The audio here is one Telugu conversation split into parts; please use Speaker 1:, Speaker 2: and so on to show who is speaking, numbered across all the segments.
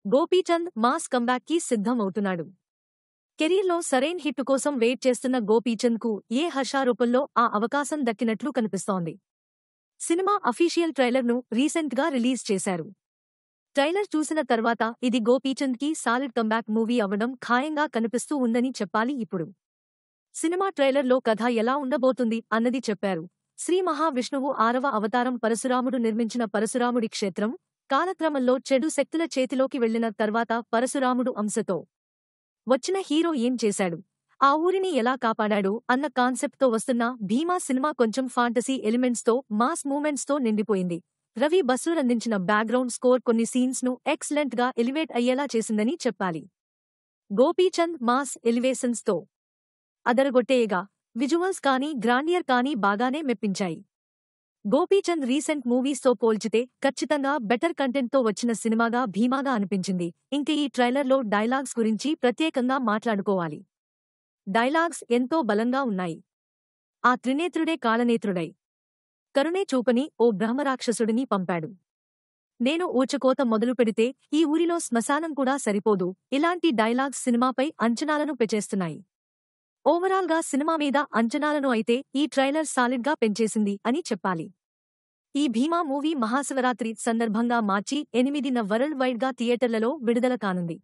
Speaker 1: గోపీచంద్ మాస్ కంబ్యాక్కి సిద్ధం అవుతున్నాడు. కెరీర్లో సరైన హిట్ కోసం వెయిట్ చేస్తున్న గోపీచంద్కు ఏ హర్షారూపంలో ఆ అవకాశం దక్కినట్లు కనిపిస్తోంది. సినిమా అఫీషియల్ ట్రైలర్ను రీసెంట్గా రిలీజ్ చేశారు. ట్రైలర్ చూసిన తర్వాత ఇది గోపీచంద్కి సాలిడ్ కంబ్యాక్ మూవీ అవ్వడం ఖాయంగా కనిపిస్తూ ఉందని చెప్పాలి. ఇప్పుడు సినిమా ట్రైలర్లో కథ ఎలా ఉండబోతుంది అన్నది చెప్పారు. శ్రీ మహావిష్ణువు 6వ అవతారం పరశురాముడు నిర్మించిన పరశురాముడి క్షేత్రం కాలక్రమంలో చెడు శక్తుల చేతిలోకి వెళ్లిన తర్వాత పరశురాముడు అంశతో వచ్చిన హీరో ఏం చేశాడు, ఆ ఊరిని ఎలా కాపాడాడు అన్న కాన్సెప్ట్తో వస్తున్న భీమా సినిమా కొంచెం ఫాంటసీ ఎలిమెంట్స్తో మాస్ మూమెంట్స్తో నిండిపోయింది. రవి బస్రూర్ అందించిన బ్యాక్గ్రౌండ్ స్కోర్ కొన్ని సీన్స్ను ఎక్సలెంట్గా ఎలివేట్ అయ్యేలా చేసిందని చెప్పాలి. గోపీచంద్ మాస్ ఎలివేషన్స్తో అదరగొట్టేయగా విజువల్స్ కానీ గ్రాండియర్ కానీ బాగానే మెప్పించాయి. గోపీచంద్ రీసెంట్ మూవీస్తో పోల్చితే ఖచ్చితంగా బెటర్ కంటెంట్తో వచ్చిన సినిమాగా భీమాగా అనిపించింది. ఇంక ఈ ట్రైలర్లో డైలాగ్స్ గురించి ప్రత్యేకంగా మాట్లాడుకోవాలి. డైలాగ్స్ ఎంతో బలంగా ఉన్నాయి. ఆ త్రినేత్రుడే కాళనేత్రుడై కరుణే చూపని ఓ బ్రహ్మరాక్షసుడిని పంపాడు. నేను ఊచకోత మొదలు పెడితే ఈ ఊరిలో శ్మశానం కూడా సరిపోదు. ఇలాంటి డైలాగ్స్ సినిమాపై అంచనాలను పెంచేస్తున్నాయి. ఓవరాల్గా సినిమా మీద అంచనాలను అయితే ఈ ట్రైలర్ సాలిడ్గా పెంచేసింది అని చెప్పాలి. ఈ భీమా మూవీ మహాశివరాత్రి సందర్భంగా మార్చి 8న వరల్డ్ వైడ్గా థియేటర్లలో విడుదల కానుంది.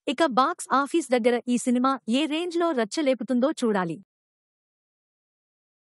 Speaker 1: ఇక బాక్స్ ఆఫీస్ దగ్గర ఈ సినిమా ఏ రేంజ్లో రచ్చ లేపుతుందో చూడాలి.